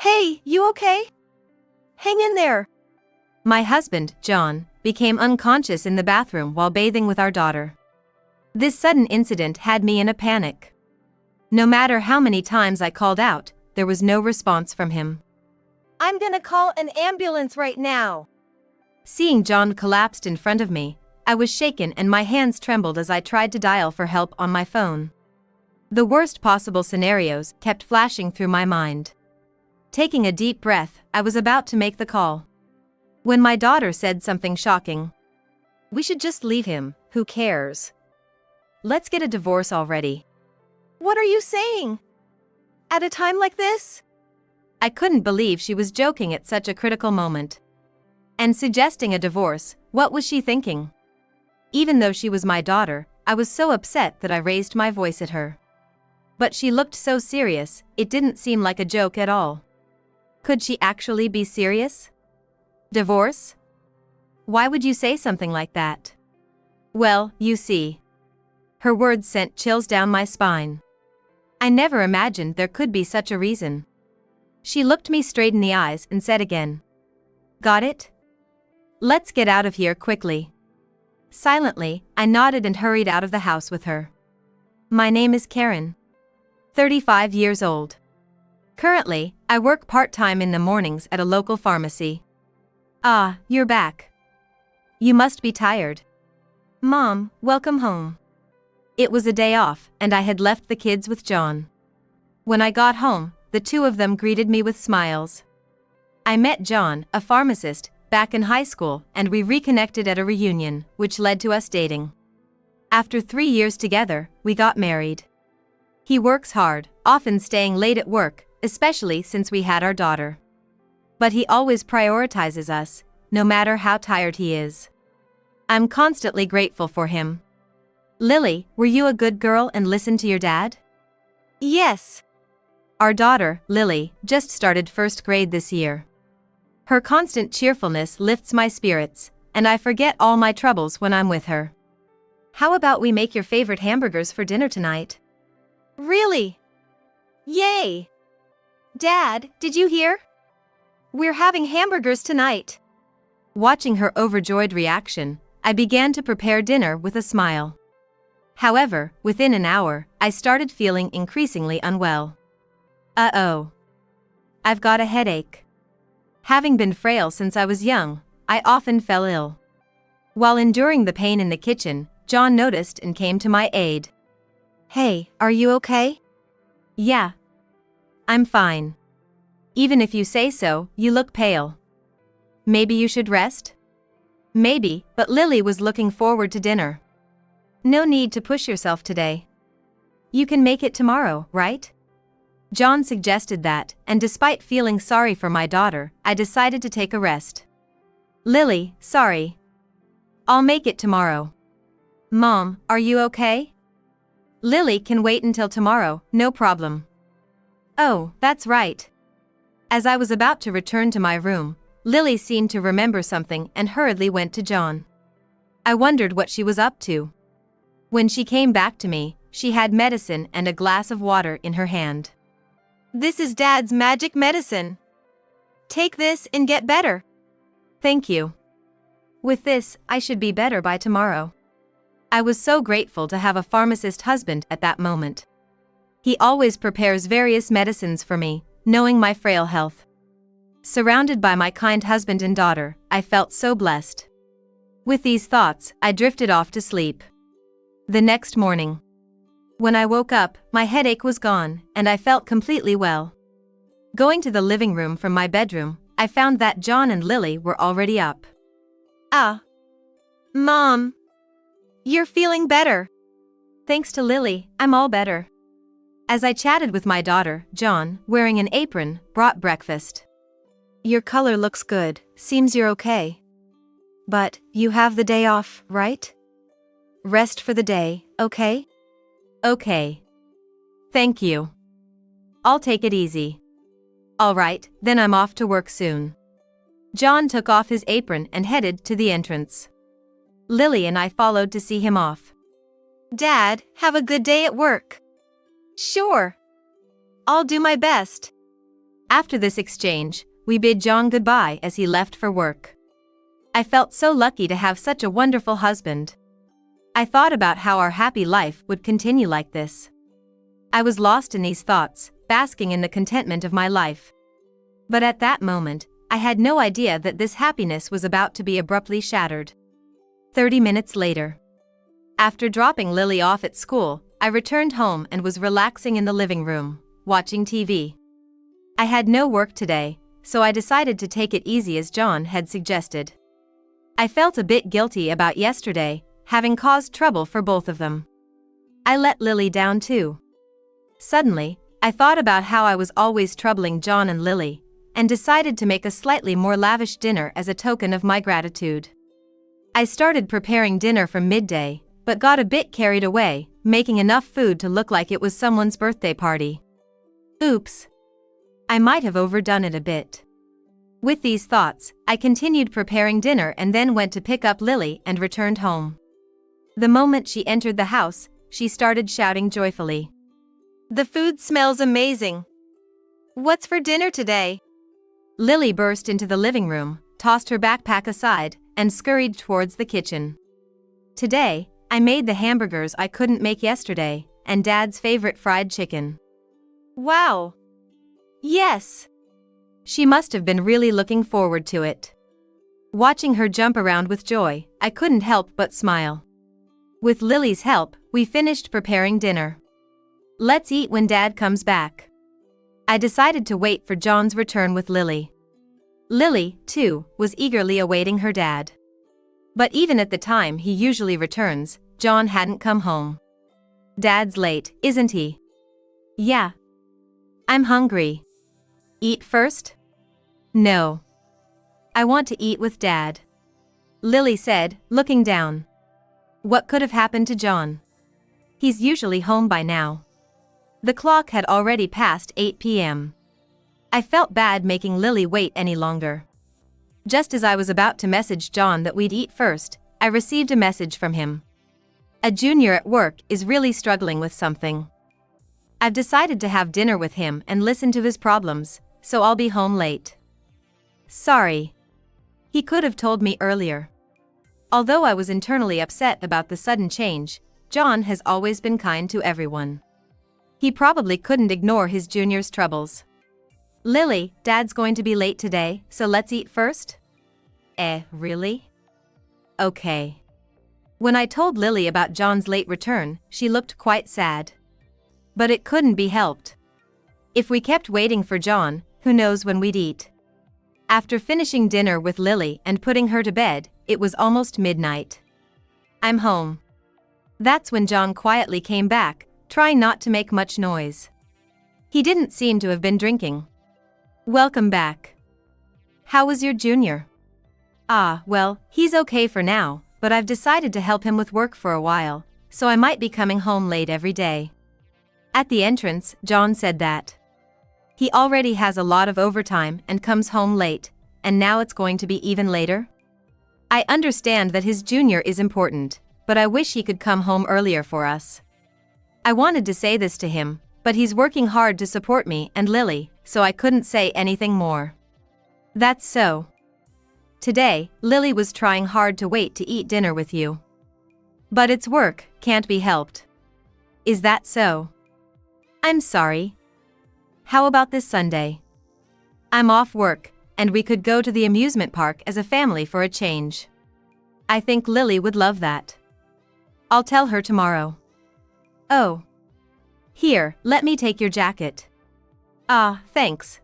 Hey, you okay? Hang in there. My husband, John, became unconscious in the bathroom while bathing with our daughter. This sudden incident had me in a panic. No matter how many times I called out, there was no response from him. I'm gonna call an ambulance right now. Seeing John collapsed in front of me, I was shaken and my hands trembled as I tried to dial for help on my phone. The worst possible scenarios kept flashing through my mind. Taking a deep breath, I was about to make the call, when my daughter said something shocking. We should just leave him, who cares? Let's get a divorce already. What are you saying? At a time like this? I couldn't believe she was joking at such a critical moment. And suggesting a divorce, what was she thinking? Even though she was my daughter, I was so upset that I raised my voice at her. But she looked so serious, it didn't seem like a joke at all. Could she actually be serious? Divorce? Why would you say something like that? Well, you see. Her words sent chills down my spine. I never imagined there could be such a reason. She looked me straight in the eyes and said again, "Got it? Let's get out of here quickly." Silently, I nodded and hurried out of the house with her. My name is Karen. 35 years old. Currently, I work part-time in the mornings at a local pharmacy. Ah, you're back. You must be tired. Mom, welcome home. It was a day off, and I had left the kids with John. When I got home, the two of them greeted me with smiles. I met John, a pharmacist, back in high school, and we reconnected at a reunion, which led to us dating. After 3 years together, we got married. He works hard, often staying late at work, especially since we had our daughter. But he always prioritizes us, no matter how tired he is. I'm constantly grateful for him. Lily, were you a good girl and listened to your dad? Yes. Our daughter, Lily, just started first grade this year. Her constant cheerfulness lifts my spirits, and I forget all my troubles when I'm with her. How about we make your favorite hamburgers for dinner tonight? Really? Yay! Dad, did you hear? We're having hamburgers tonight. Watching her overjoyed reaction, I began to prepare dinner with a smile. However, within an hour, I started feeling increasingly unwell. Uh-oh. I've got a headache. Having been frail since I was young, I often fell ill. While enduring the pain in the kitchen, John noticed and came to my aid. Hey, are you okay? Yeah. I'm fine. Even if you say so, you look pale. Maybe you should rest? Maybe, but Lily was looking forward to dinner. No need to push yourself today. You can make it tomorrow, right? John suggested that, and despite feeling sorry for my daughter, I decided to take a rest. Lily, sorry. I'll make it tomorrow. Mom, are you okay? Lily can wait until tomorrow, no problem. Oh, that's right. As I was about to return to my room, Lily seemed to remember something and hurriedly went to John. I wondered what she was up to. When she came back to me, she had medicine and a glass of water in her hand. This is Dad's magic medicine. Take this and get better. Thank you. With this, I should be better by tomorrow. I was so grateful to have a pharmacist husband at that moment. He always prepares various medicines for me, knowing my frail health. Surrounded by my kind husband and daughter, I felt so blessed. With these thoughts, I drifted off to sleep. The next morning, when I woke up, my headache was gone, and I felt completely well. Going to the living room from my bedroom, I found that John and Lily were already up. Ah. Mom. You're feeling better. Thanks to Lily, I'm all better. As I chatted with my daughter, John, wearing an apron, brought breakfast. Your color looks good, seems you're okay. But, you have the day off, right? Rest for the day, okay? Okay. Thank you. I'll take it easy. All right, then I'm off to work soon. John took off his apron and headed to the entrance. Lily and I followed to see him off. Dad, have a good day at work. Sure. I'll do my best. After this exchange, we bid John goodbye as he left for work. I felt so lucky to have such a wonderful husband. I thought about how our happy life would continue like this. I was lost in these thoughts, basking in the contentment of my life. But at that moment, I had no idea that this happiness was about to be abruptly shattered. 30 minutes later. After dropping Lily off at school, I returned home and was relaxing in the living room, watching TV. I had no work today, so I decided to take it easy as John had suggested. I felt a bit guilty about yesterday, having caused trouble for both of them. I let Lily down too. Suddenly, I thought about how I was always troubling John and Lily, and decided to make a slightly more lavish dinner as a token of my gratitude. I started preparing dinner for midday, but got a bit carried away, making enough food to look like it was someone's birthday party. Oops. I might have overdone it a bit. With these thoughts, I continued preparing dinner and then went to pick up Lily and returned home. The moment she entered the house, she started shouting joyfully. "The food smells amazing! What's for dinner today?" Lily burst into the living room, tossed her backpack aside, and scurried towards the kitchen. "Today, I made the hamburgers I couldn't make yesterday, and Dad's favorite fried chicken." "Wow! Yes!" She must have been really looking forward to it. Watching her jump around with joy, I couldn't help but smile. With Lily's help, we finished preparing dinner. "Let's eat when Dad comes back." I decided to wait for John's return with Lily. Lily, too, was eagerly awaiting her dad. But even at the time he usually returns, John hadn't come home. "Dad's late, isn't he?" "Yeah." "I'm hungry." "Eat first?" "No. I want to eat with Dad," Lily said, looking down. What could have happened to John? He's usually home by now. The clock had already passed 8 p.m. I felt bad making Lily wait any longer. Just as I was about to message John that we'd eat first, I received a message from him. A junior at work is really struggling with something. I've decided to have dinner with him and listen to his problems, so I'll be home late. Sorry. He could have told me earlier. Although I was internally upset about the sudden change, John has always been kind to everyone. He probably couldn't ignore his junior's troubles. "Lily, Dad's going to be late today, so let's eat first?" Really? Okay. When I told Lily about John's late return, she looked quite sad. But it couldn't be helped. If we kept waiting for John, who knows when we'd eat. After finishing dinner with Lily and putting her to bed, it was almost midnight. "I'm home." That's when John quietly came back, trying not to make much noise. He didn't seem to have been drinking. "Welcome back. How was your junior?" Well, he's okay for now, but I've decided to help him with work for a while, so I might be coming home late every day." At the entrance, John said that. He already has a lot of overtime and comes home late, and now it's going to be even later? I understand that his junior is important, but I wish he could come home earlier for us. I wanted to say this to him, but he's working hard to support me and Lily, so I couldn't say anything more. That's so. Today, Lily was trying hard to wait to eat dinner with you. But it's work, can't be helped. Is that so? I'm sorry. How about this Sunday? I'm off work, and we could go to the amusement park as a family for a change. I think Lily would love that. I'll tell her tomorrow. Oh. Here, let me take your jacket. Thanks.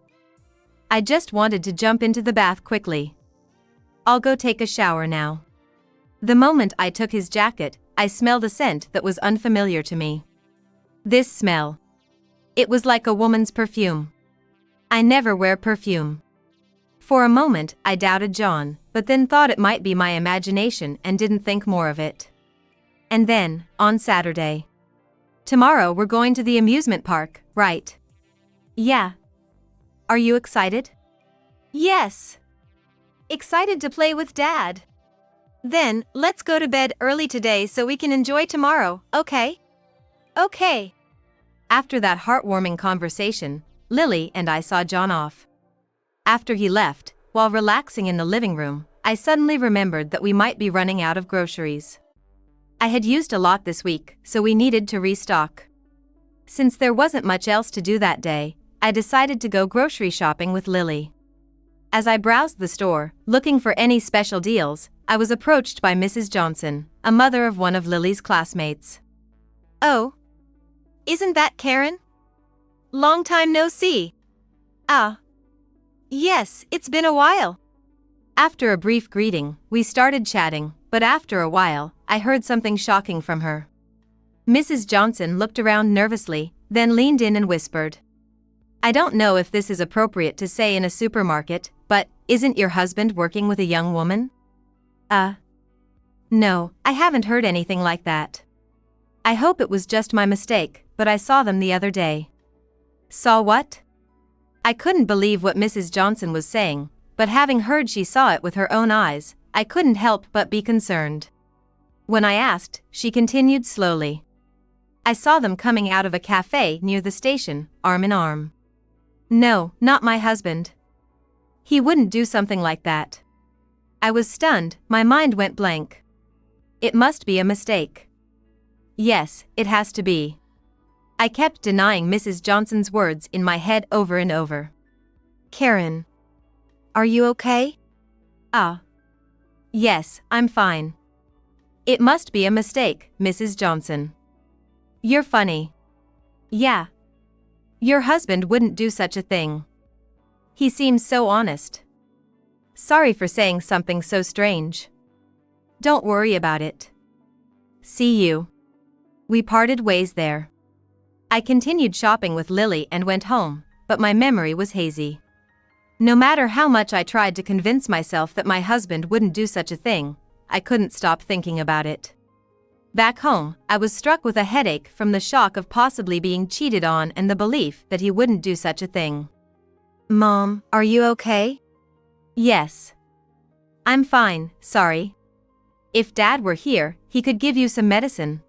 I just wanted to jump into the bath quickly. I'll go take a shower now. The moment I took his jacket, I smelled a scent that was unfamiliar to me. This smell. It was like a woman's perfume. I never wear perfume. For a moment, I doubted John, but then thought it might be my imagination and didn't think more of it. And then, on Saturday. Tomorrow we're going to the amusement park, right? Yeah. Are you excited? Yes. Excited to play with Dad. Then, let's go to bed early today so we can enjoy tomorrow, okay? Okay. After that heartwarming conversation, Lily and I saw John off. After he left, while relaxing in the living room, I suddenly remembered that we might be running out of groceries. I had used a lot this week, so we needed to restock. Since there wasn't much else to do that day, I decided to go grocery shopping with Lily. As I browsed the store, looking for any special deals, I was approached by Mrs. Johnson, a mother of one of Lily's classmates. Oh, isn't that Karen? Long time no see. Ah. Yes, it's been a while. After a brief greeting, we started chatting, but after a while, I heard something shocking from her. Mrs. Johnson looked around nervously, then leaned in and whispered. I don't know if this is appropriate to say in a supermarket, but isn't your husband working with a young woman? No, I haven't heard anything like that. I hope it was just my mistake, but I saw them the other day. Saw what? I couldn't believe what Mrs. Johnson was saying, but having heard she saw it with her own eyes, I couldn't help but be concerned. When I asked, she continued slowly. I saw them coming out of a cafe near the station, arm in arm. No, not my husband. He wouldn't do something like that. I was stunned, my mind went blank. It must be a mistake. Yes, it has to be. I kept denying Mrs. Johnson's words in my head over and over. Karen, are you okay? Yes, I'm fine. It must be a mistake, Mrs. Johnson. You're funny. Yeah. Your husband wouldn't do such a thing. He seems so honest. Sorry for saying something so strange. Don't worry about it. See you. We parted ways there. I continued shopping with Lily and went home, but my memory was hazy. No matter how much I tried to convince myself that my husband wouldn't do such a thing, I couldn't stop thinking about it. Back home, I was struck with a headache from the shock of possibly being cheated on and the belief that he wouldn't do such a thing. Mom, are you okay? Yes. I'm fine, sorry. If Dad were here, he could give you some medicine.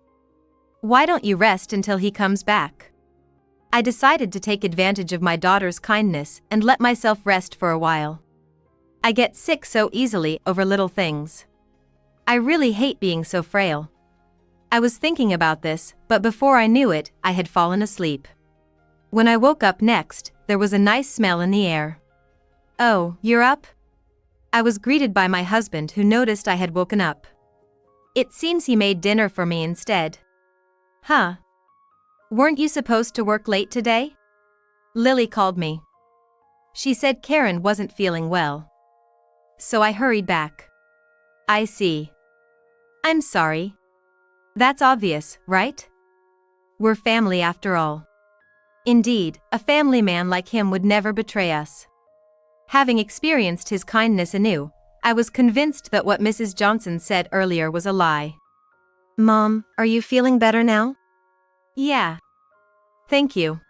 Why don't you rest until he comes back? I decided to take advantage of my daughter's kindness and let myself rest for a while. I get sick so easily over little things. I really hate being so frail. I was thinking about this, but before I knew it, I had fallen asleep. When I woke up next, there was a nice smell in the air. Oh, you're up? I was greeted by my husband, who noticed I had woken up. It seems he made dinner for me instead. Huh? Weren't you supposed to work late today? Lily called me. She said Karen wasn't feeling well. So I hurried back. I see. I'm sorry. That's obvious, right? We're family after all. Indeed, a family man like him would never betray us. Having experienced his kindness anew, I was convinced that what Mrs. Johnson said earlier was a lie. Mom, are you feeling better now? Yeah. Thank you.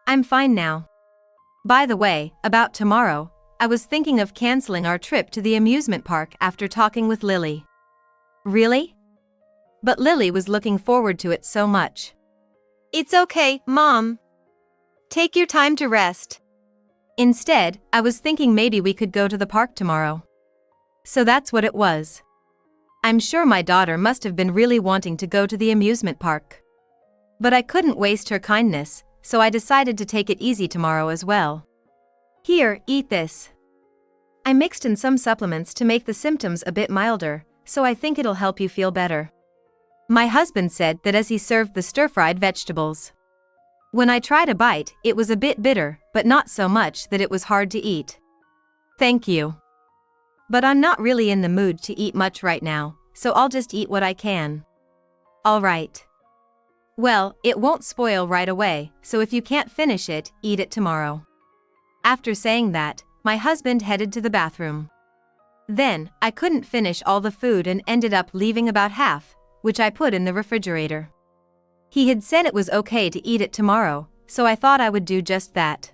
I'm fine now. By the way, about tomorrow, I was thinking of canceling our trip to the amusement park after talking with Lily. Really? But Lily was looking forward to it so much. It's okay, Mom. Take your time to rest. Instead, I was thinking maybe we could go to the park tomorrow. So that's what it was. I'm sure my daughter must have been really wanting to go to the amusement park. But I couldn't waste her kindness, so I decided to take it easy tomorrow as well. Here, eat this. I mixed in some supplements to make the symptoms a bit milder, so I think it'll help you feel better. My husband said that as he served the stir-fried vegetables. When I tried a bite, it was a bit bitter, but not so much that it was hard to eat. Thank you. But I'm not really in the mood to eat much right now, so I'll just eat what I can. All right. Well, it won't spoil right away, so if you can't finish it, eat it tomorrow. After saying that, my husband headed to the bathroom. Then, I couldn't finish all the food and ended up leaving about half, which I put in the refrigerator. He had said it was okay to eat it tomorrow, so I thought I would do just that.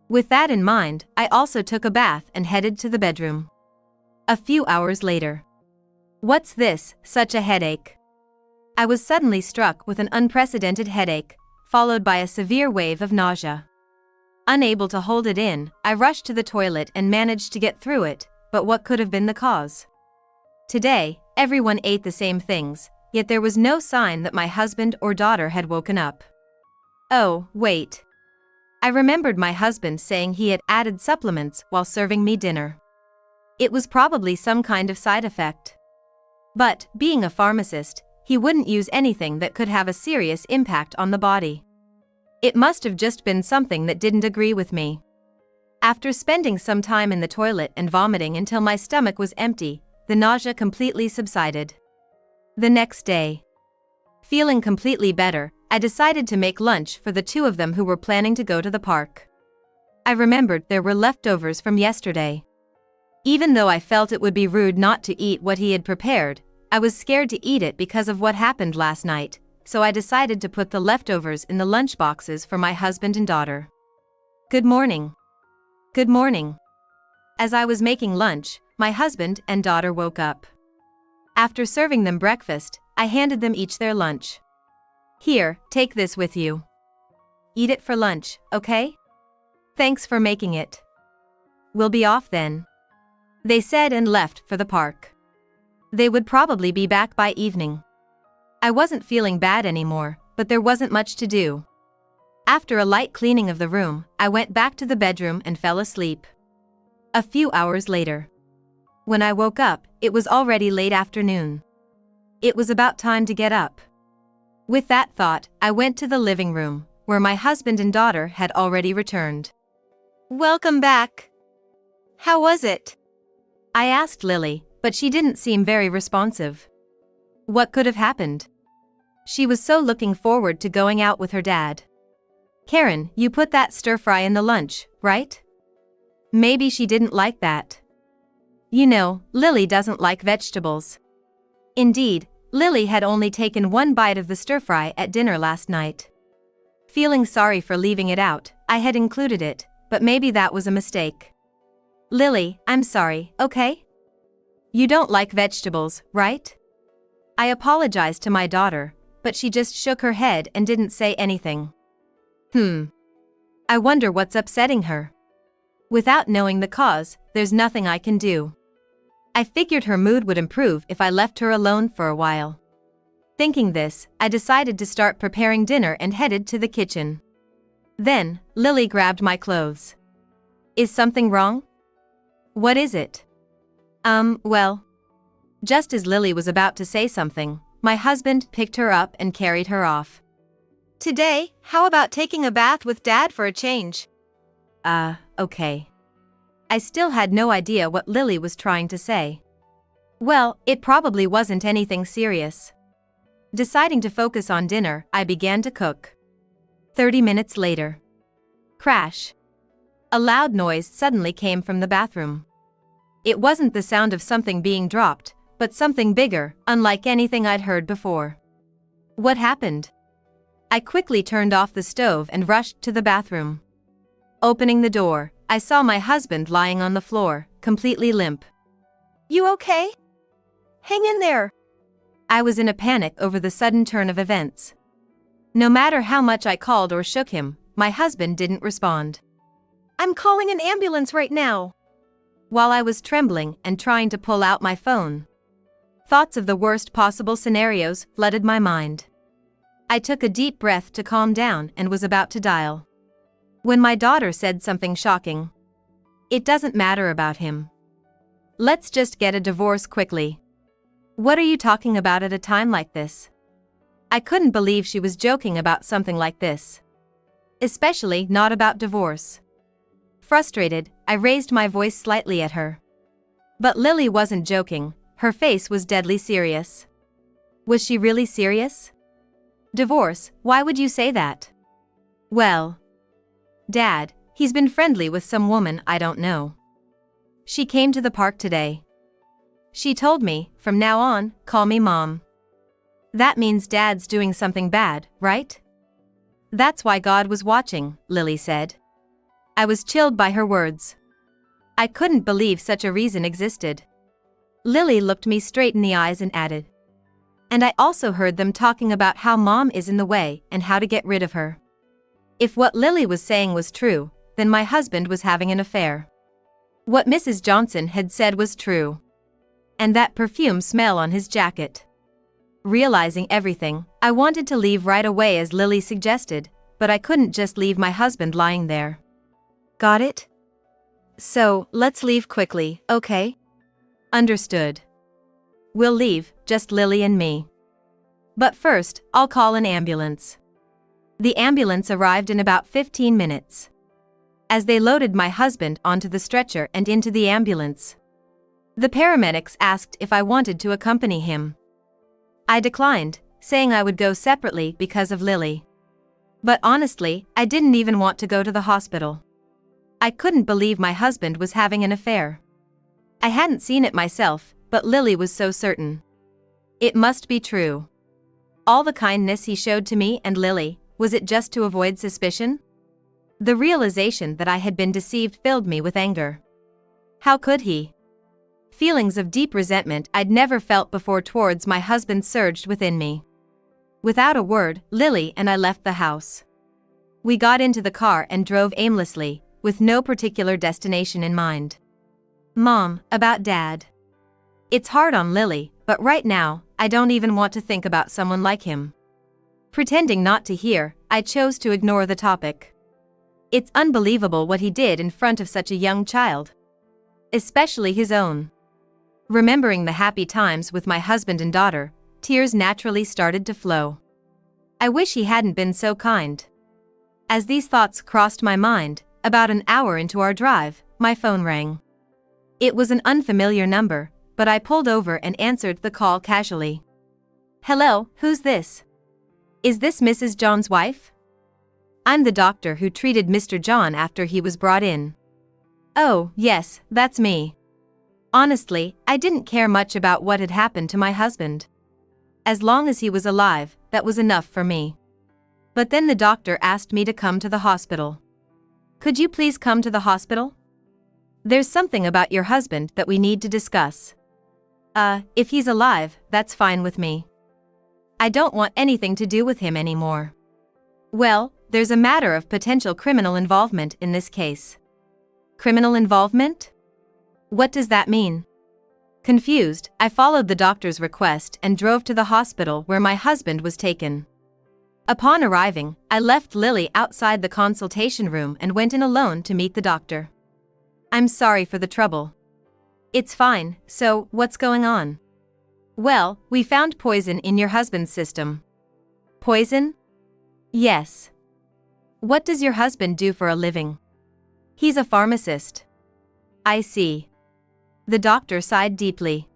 With that in mind, I also took a bath and headed to the bedroom. A few hours later. What's this, such a headache? I was suddenly struck with an unprecedented headache, followed by a severe wave of nausea. Unable to hold it in, I rushed to the toilet and managed to get through it, but what could have been the cause? Today, everyone ate the same things, yet there was no sign that my husband or daughter had woken up. Oh, wait. I remembered my husband saying he had added supplements while serving me dinner. It was probably some kind of side effect. But, being a pharmacist, he wouldn't use anything that could have a serious impact on the body. It must have just been something that didn't agree with me. After spending some time in the toilet and vomiting until my stomach was empty, the nausea completely subsided. The next day, feeling completely better, I decided to make lunch for the two of them who were planning to go to the park. I remembered there were leftovers from yesterday. Even though I felt it would be rude not to eat what he had prepared, I was scared to eat it because of what happened last night, so I decided to put the leftovers in the lunch boxes for my husband and daughter. Good morning. Good morning. As I was making lunch, my husband and daughter woke up. After serving them breakfast, I handed them each their lunch. Here, take this with you. Eat it for lunch, okay? Thanks for making it. We'll be off then. They said and left for the park. They would probably be back by evening. I wasn't feeling bad anymore, but there wasn't much to do. After a light cleaning of the room, I went back to the bedroom and fell asleep. A few hours later, when I woke up, it was already late afternoon. It was about time to get up. With that thought, I went to the living room, where my husband and daughter had already returned. Welcome back. How was it? I asked Lily, but she didn't seem very responsive. What could have happened? She was so looking forward to going out with her dad. Karen, you put that stir-fry in the lunch, right? Maybe she didn't like that. You know, Lily doesn't like vegetables. Indeed, Lily had only taken one bite of the stir-fry at dinner last night. Feeling sorry for leaving it out, I had included it, but maybe that was a mistake. Lily, I'm sorry, okay? You don't like vegetables, right? I apologized to my daughter, but she just shook her head and didn't say anything. I wonder what's upsetting her. Without knowing the cause, there's nothing I can do. I figured her mood would improve if I left her alone for a while. Thinking this, I decided to start preparing dinner and headed to the kitchen. Then, Lily grabbed my clothes. Is something wrong? What is it? Well. Just as Lily was about to say something, my husband picked her up and carried her off. Today, how about taking a bath with Dad for a change? Okay. I still had no idea what Lily was trying to say. Well, it probably wasn't anything serious. Deciding to focus on dinner, I began to cook. 30 minutes later. Crash. A loud noise suddenly came from the bathroom. It wasn't the sound of something being dropped, but something bigger, unlike anything I'd heard before. What happened? I quickly turned off the stove and rushed to the bathroom. Opening the door, I saw my husband lying on the floor, completely limp. You okay? Hang in there. I was in a panic over the sudden turn of events. No matter how much I called or shook him, my husband didn't respond. I'm calling an ambulance right now. While I was trembling and trying to pull out my phone, thoughts of the worst possible scenarios flooded my mind. I took a deep breath to calm down and was about to dial, when my daughter said something shocking. It doesn't matter about him. Let's just get a divorce quickly. What are you talking about at a time like this? I couldn't believe she was joking about something like this. Especially not about divorce. Frustrated, I raised my voice slightly at her. But Lily wasn't joking, her face was deadly serious. Was she really serious? Divorce, why would you say that? Well, Dad, he's been friendly with some woman I don't know. She came to the park today. She told me, from now on, call me Mom. That means Dad's doing something bad, right? That's why God was watching, Lily said. I was chilled by her words. I couldn't believe such a reason existed. Lily looked me straight in the eyes and added. And I also heard them talking about how Mom is in the way and how to get rid of her. If what Lily was saying was true, then my husband was having an affair. What Mrs. Johnson had said was true. And that perfume smell on his jacket. Realizing everything, I wanted to leave right away as Lily suggested, but I couldn't just leave my husband lying there. Got it? So, let's leave quickly, okay? Understood. We'll leave, just Lily and me. But first, I'll call an ambulance. The ambulance arrived in about 15 minutes. As they loaded my husband onto the stretcher and into the ambulance, the paramedics asked if I wanted to accompany him. I declined, saying I would go separately because of Lily. But honestly, I didn't even want to go to the hospital. I couldn't believe my husband was having an affair. I hadn't seen it myself, but Lily was so certain. It must be true. All the kindness he showed to me and Lily, was it just to avoid suspicion? The realization that I had been deceived filled me with anger. How could he? Feelings of deep resentment I'd never felt before towards my husband surged within me. Without a word, Lily and I left the house. We got into the car and drove aimlessly, with no particular destination in mind. Mom, about Dad. It's hard on Lily, but right now, I don't even want to think about someone like him. Pretending not to hear, I chose to ignore the topic. It's unbelievable what he did in front of such a young child. Especially his own. Remembering the happy times with my husband and daughter, tears naturally started to flow. I wish he hadn't been so kind. As these thoughts crossed my mind, about an hour into our drive, my phone rang. It was an unfamiliar number, but I pulled over and answered the call casually. Hello, who's this? Is this Mrs. John's wife? I'm the doctor who treated Mr. John after he was brought in. Oh, yes, that's me. Honestly, I didn't care much about what had happened to my husband. As long as he was alive, that was enough for me. But then the doctor asked me to come to the hospital. Could you please come to the hospital? There's something about your husband that we need to discuss. If he's alive, that's fine with me. I don't want anything to do with him anymore. Well, there's a matter of potential criminal involvement in this case. Criminal involvement? What does that mean? Confused, I followed the doctor's request and drove to the hospital where my husband was taken. Upon arriving, I left Lily outside the consultation room and went in alone to meet the doctor. I'm sorry for the trouble. It's fine, so, what's going on? Well, we found poison in your husband's system. Poison? Yes. What does your husband do for a living? He's a pharmacist. I see. The doctor sighed deeply.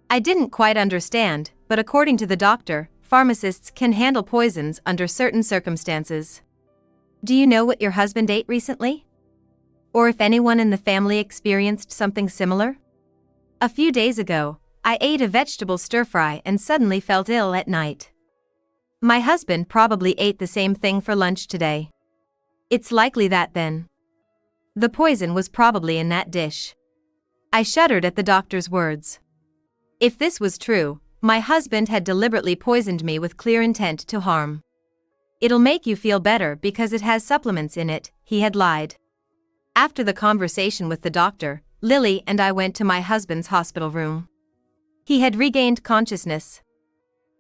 I didn't quite understand, but according to the doctor, pharmacists can handle poisons under certain circumstances. Do you know what your husband ate recently? Or if anyone in the family experienced something similar? A few days ago, I ate a vegetable stir-fry and suddenly felt ill at night. My husband probably ate the same thing for lunch today. It's likely that then. The poison was probably in that dish. I shuddered at the doctor's words. If this was true, my husband had deliberately poisoned me with clear intent to harm. It'll make you feel better because it has supplements in it, he had lied. After the conversation with the doctor, Lily and I went to my husband's hospital room. He had regained consciousness,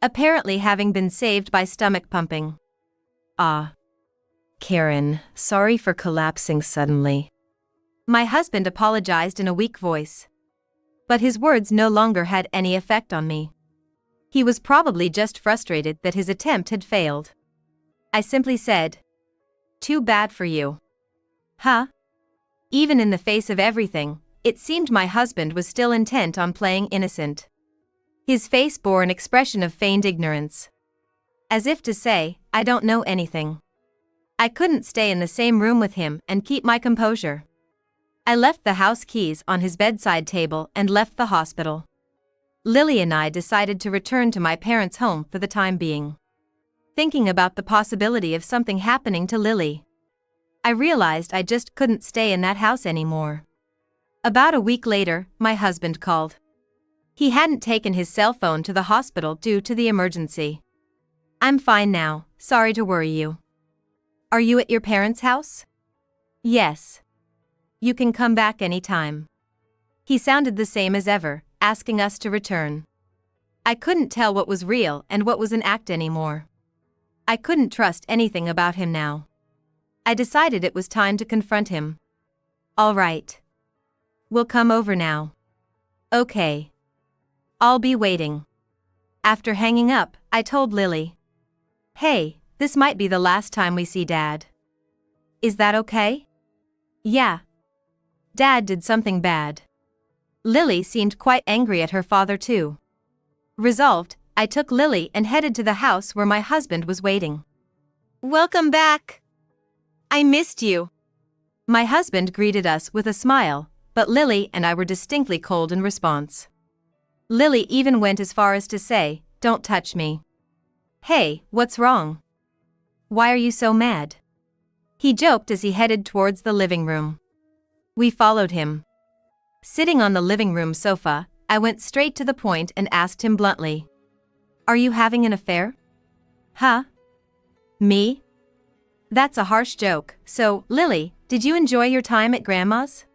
apparently having been saved by stomach pumping. Karen, sorry for collapsing suddenly. My husband apologized in a weak voice. But his words no longer had any effect on me. He was probably just frustrated that his attempt had failed. I simply said, "Too bad for you." Huh? Even in the face of everything, it seemed my husband was still intent on playing innocent. His face bore an expression of feigned ignorance. As if to say, I don't know anything. I couldn't stay in the same room with him and keep my composure. I left the house keys on his bedside table and left the hospital. Lily and I decided to return to my parents' home for the time being. Thinking about the possibility of something happening to Lily, I realized I just couldn't stay in that house anymore. About a week later, my husband called. He hadn't taken his cell phone to the hospital due to the emergency. "I'm fine now, sorry to worry you. Are you at your parents' house?" Yes. You can come back anytime. He sounded the same as ever, asking us to return. I couldn't tell what was real and what was an act anymore. I couldn't trust anything about him now. I decided it was time to confront him. All right. We'll come over now. Okay. I'll be waiting. After hanging up, I told Lily. Hey, this might be the last time we see Dad. Is that okay? Yeah. Dad did something bad. Lily seemed quite angry at her father too. Resolved, I took Lily and headed to the house where my husband was waiting. Welcome back. I missed you. My husband greeted us with a smile, but Lily and I were distinctly cold in response. Lily even went as far as to say, "Don't touch me." Hey, what's wrong? Why are you so mad? He joked as he headed towards the living room. We followed him. Sitting on the living room sofa, I went straight to the point and asked him bluntly. Are you having an affair? Huh? Me? That's a harsh joke. So, Lily, did you enjoy your time at Grandma's?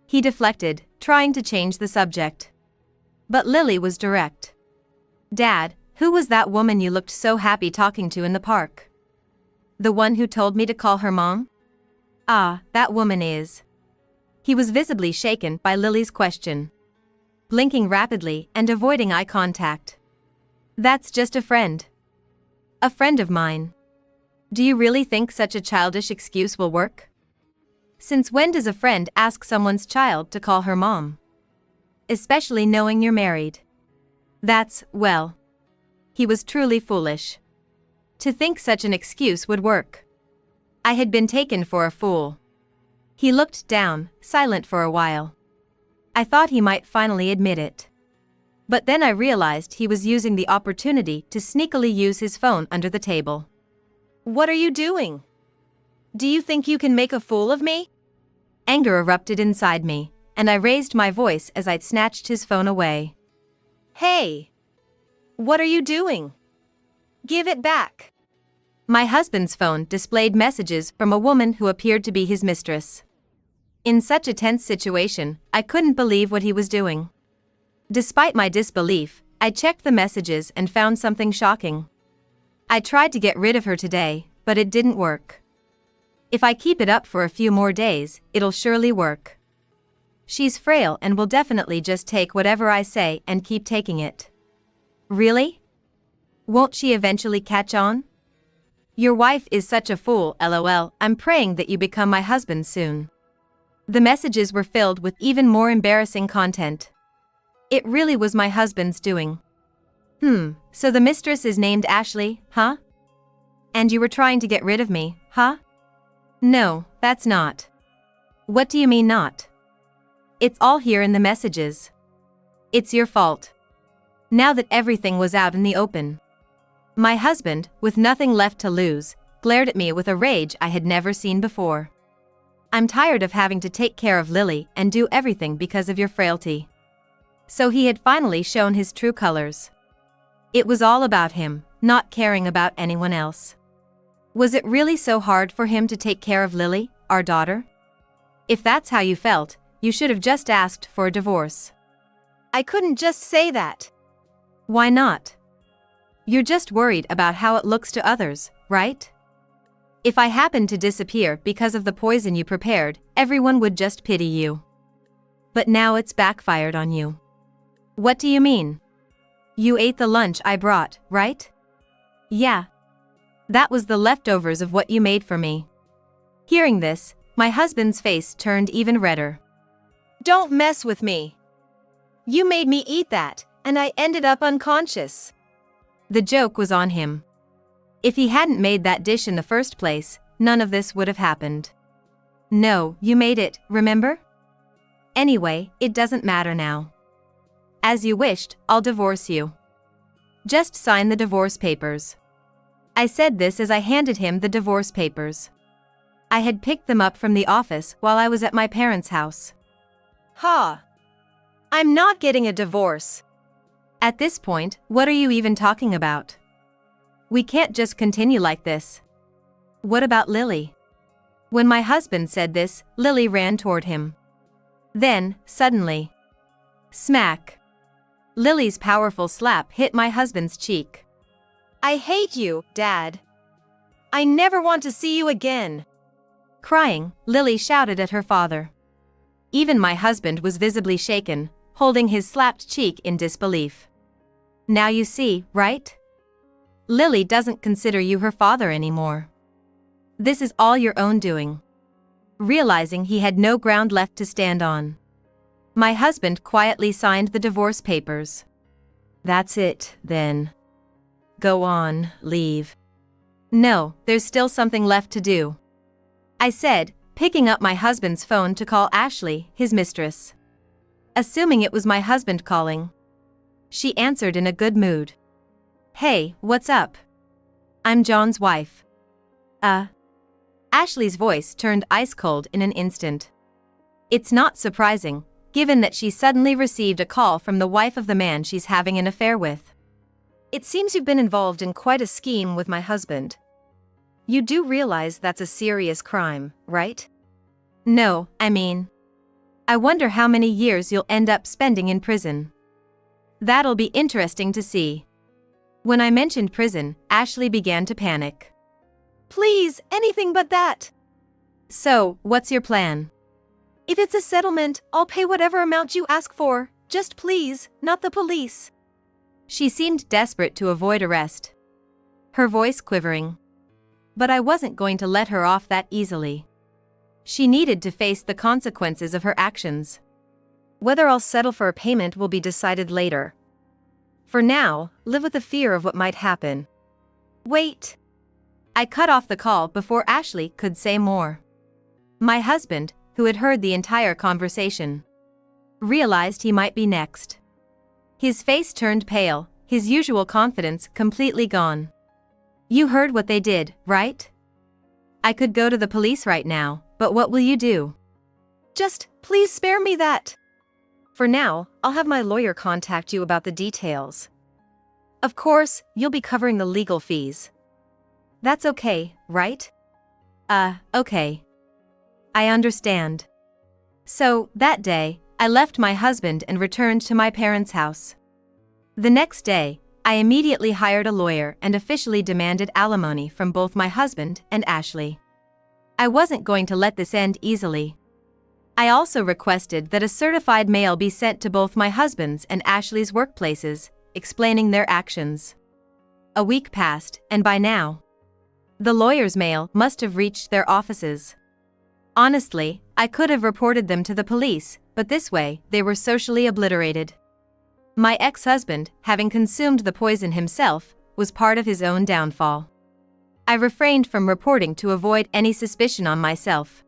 He deflected, trying to change the subject. But Lily was direct. Dad, who was that woman you looked so happy talking to in the park? The one who told me to call her mom? Ah, that woman is. He was visibly shaken by Lily's question. Blinking rapidly and avoiding eye contact. That's just a friend. A friend of mine. Do you really think such a childish excuse will work? Since when does a friend ask someone's child to call her mom? Especially knowing you're married. That's, well. He was truly foolish. To think such an excuse would work. I had been taken for a fool. He looked down, silent for a while. I thought he might finally admit it. But then I realized he was using the opportunity to sneakily use his phone under the table. What are you doing? Do you think you can make a fool of me? Anger erupted inside me, and I raised my voice as I'd snatched his phone away. Hey! What are you doing? Give it back. My husband's phone displayed messages from a woman who appeared to be his mistress. In such a tense situation, I couldn't believe what he was doing. Despite my disbelief, I checked the messages and found something shocking. I tried to get rid of her today, but it didn't work. If I keep it up for a few more days, it'll surely work. She's frail and will definitely just take whatever I say and keep taking it. Really? Won't she eventually catch on? Your wife is such a fool, lol. I'm praying that you become my husband soon. The messages were filled with even more embarrassing content. It really was my husband's doing. So the mistress is named Ashley, huh? And you were trying to get rid of me, huh? No, that's not. What do you mean not? It's all here in the messages. It's your fault. Now that everything was out in the open. My husband, with nothing left to lose, glared at me with a rage I had never seen before. I'm tired of having to take care of Lily and do everything because of your frailty. So he had finally shown his true colors. It was all about him, not caring about anyone else. Was it really so hard for him to take care of Lily, our daughter? If that's how you felt, you should have just asked for a divorce. I couldn't just say that. Why not? You're just worried about how it looks to others, right? If I happened to disappear because of the poison you prepared, everyone would just pity you. But now it's backfired on you. What do you mean? You ate the lunch I brought, right? Yeah. That was the leftovers of what you made for me. Hearing this, my husband's face turned even redder. Don't mess with me. You made me eat that, and I ended up unconscious. The joke was on him. If he hadn't made that dish in the first place, none of this would have happened. No, you made it, remember? Anyway, it doesn't matter now. As you wished, I'll divorce you. Just sign the divorce papers. I said this as I handed him the divorce papers. I had picked them up from the office while I was at my parents' house. Ha! I'm not getting a divorce. At this point, what are you even talking about? We can't just continue like this. What about Lily? When my husband said this, Lily ran toward him. Then, suddenly, smack! Lily's powerful slap hit my husband's cheek. I hate you, Dad. I never want to see you again. Crying, Lily shouted at her father. Even my husband was visibly shaken, holding his slapped cheek in disbelief. Now you see, right? Lily doesn't consider you her father anymore. This is all your own doing. Realizing he had no ground left to stand on, my husband quietly signed the divorce papers. That's it, then. Go on, leave. No, there's still something left to do, I said, picking up my husband's phone to call Ashley, his mistress. Assuming it was my husband calling, she answered in a good mood. Hey, what's up? I'm John's wife. Ashley's voice turned ice cold in an instant. It's not surprising, given that she suddenly received a call from the wife of the man she's having an affair with. It seems you've been involved in quite a scheme with my husband. You do realize that's a serious crime, right? No, I wonder how many years you'll end up spending in prison. That'll be interesting to see. When I mentioned prison, Ashley began to panic. Please, anything but that. So, what's your plan? If it's a settlement, I'll pay whatever amount you ask for. Just please, not the police. She seemed desperate to avoid arrest, her voice quivering. But I wasn't going to let her off that easily. She needed to face the consequences of her actions. Whether I'll settle for a payment will be decided later. For now, live with the fear of what might happen. Wait. I cut off the call before Ashley could say more. My husband, who had heard the entire conversation, realized he might be next. His face turned pale, his usual confidence completely gone. You heard what they did, right? I could go to the police right now, but what will you do? Just, please spare me that. For now, I'll have my lawyer contact you about the details. Of course, you'll be covering the legal fees. That's okay, right? Okay. I understand. So, that day, I left my husband and returned to my parents' house. The next day, I immediately hired a lawyer and officially demanded alimony from both my husband and Ashley. I wasn't going to let this end easily. I also requested that a certified mail be sent to both my husband's and Ashley's workplaces, explaining their actions. A week passed, and by now, the lawyer's mail must have reached their offices. Honestly, I could have reported them to the police, but this way, they were socially obliterated. My ex-husband, having consumed the poison himself, was part of his own downfall. I refrained from reporting to avoid any suspicion on myself.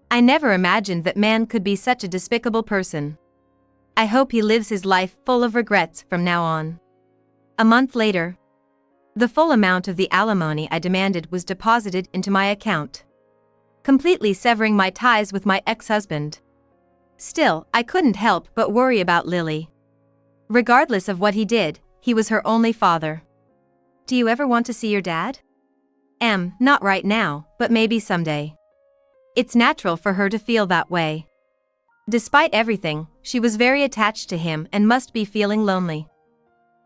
I never imagined that man could be such a despicable person. I hope he lives his life full of regrets from now on. A month later, the full amount of the alimony I demanded was deposited into my account, completely severing my ties with my ex-husband. Still, I couldn't help but worry about Lily. Regardless of what he did, he was her only father. Do you ever want to see your dad? Not right now, but maybe someday. It's natural for her to feel that way. Despite everything, she was very attached to him and must be feeling lonely.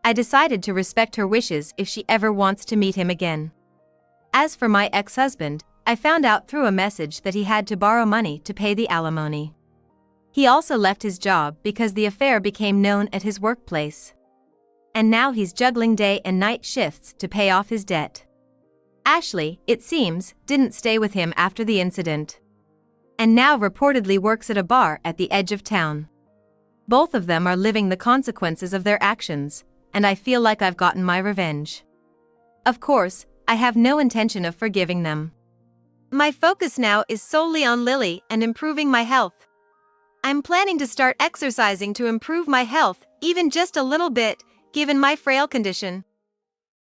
I decided to respect her wishes if she ever wants to meet him again. As for my ex-husband, I found out through a message that he had to borrow money to pay the alimony. He also left his job because the affair became known at his workplace. And now he's juggling day and night shifts to pay off his debt. Ashley, it seems, didn't stay with him after the incident, and now reportedly works at a bar at the edge of town. Both of them are living the consequences of their actions, and I feel like I've gotten my revenge. Of course, I have no intention of forgiving them. My focus now is solely on Lily and improving my health. I'm planning to start exercising to improve my health, even just a little bit, given my frail condition.